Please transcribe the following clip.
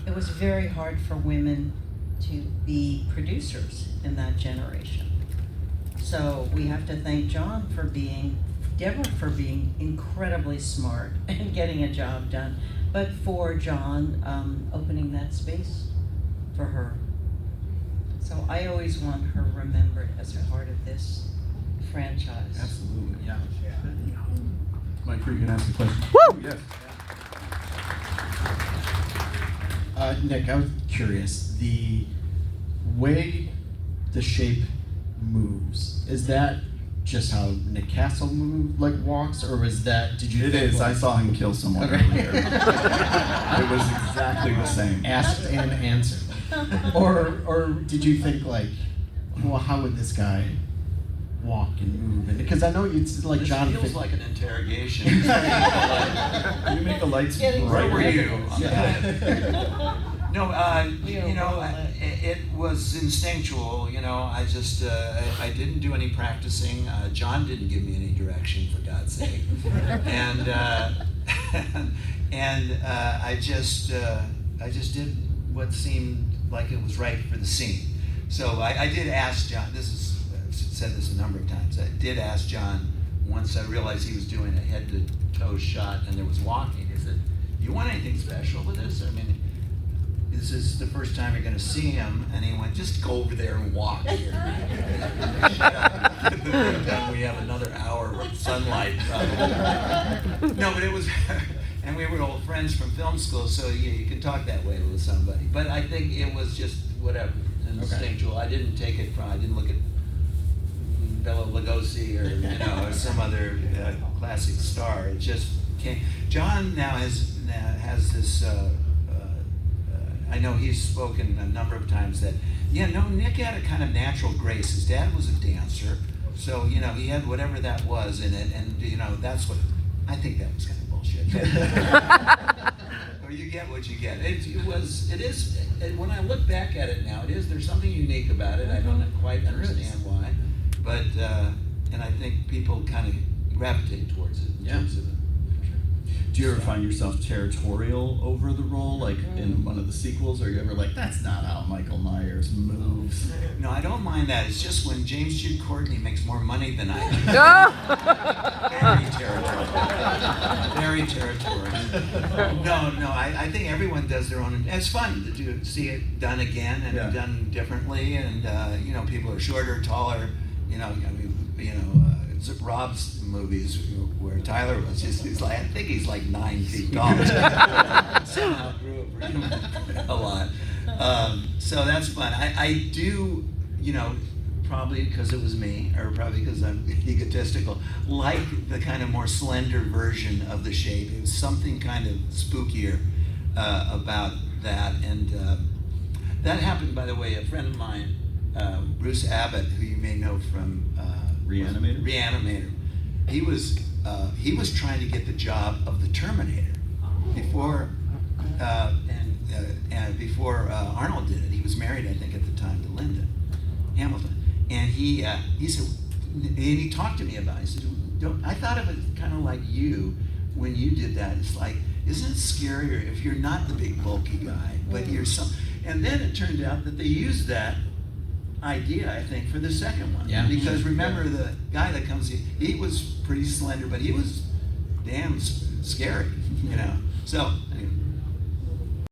it was very hard for women to be producers in that generation. So we have to thank Deborah for being incredibly smart and getting a job done, but for John opening that space for her. So I always want her remembered as part of this franchise. Absolutely, yeah. Mike, you can ask a question. Woo! Yes. Nick, I was curious. The way the shape moves, is that just how Nick Castle walks, or is that? Did you? It think, is. I saw him kill someone Okay. earlier. It was exactly the same. Asked and answered, or did you think well, how would this guy walk and move? And because I know it's like This John. feels like an interrogation. Can you make the lights Getting Where brighter? were you? Yeah. No, We are you know, well lit. it was instinctual. You know, I just I didn't do any practicing. John didn't give me any direction, for God's sake, and I just did what seemed like it was right for the scene. So I did ask John. I've said this a number of times. I did ask John once I realized he was doing a head-to-toe shot and there was walking. I said, "Do you want anything special with this? I mean, this is the first time you're going to see him." And he went, "Just go over there and walk here." And we have another hour of sunlight. Probably. No, but it was, and we were old friends from film school, so you can talk that way with somebody. But I think it was just whatever, instinctual. I didn't look at Bela Lugosi or some other classic star. It just came. John now has this. I know he's spoken a number of times that, Nick had a kind of natural grace. His dad was a dancer, so he had whatever that was in it, and that's what I think that was kind of bullshit. Or you get what you get. It is. When I look back at it now, there's something unique about it. I don't quite understand why, but and I think people kind of gravitate towards it in terms of it. Do you ever find yourself territorial over the role, like in one of the sequels? Or are you ever like, that's not how Michael Myers moves? No, I don't mind that. It's just when James Jude Courtney makes more money than I do. Very territorial. No. I think everyone does their own. It's fun to see it done again and done differently. And people are shorter, taller. Rob's movies where Tyler was he's like, I think he's like 9 feet tall. Somehow grew a lot. So that's fun. I do, probably because it was me, or probably because I'm egotistical, like the kind of more slender version of The Shape. It was something kind of spookier about that. And that happened, by the way, a friend of mine, Bruce Abbott, who you may know from Reanimator. He was trying to get the job of the Terminator before before Arnold did it. He was married, I think, at the time to Linda Hamilton, and he said, and he talked to me about it. He said, I thought of it kind of like you when you did that. It's like, isn't it scarier if you're not the big bulky guy, but you're some? And then it turned out that they used that idea, I think, for the second one. Yeah. Because remember, the guy that comes in, he was pretty slender, but he was damn scary, So anyway,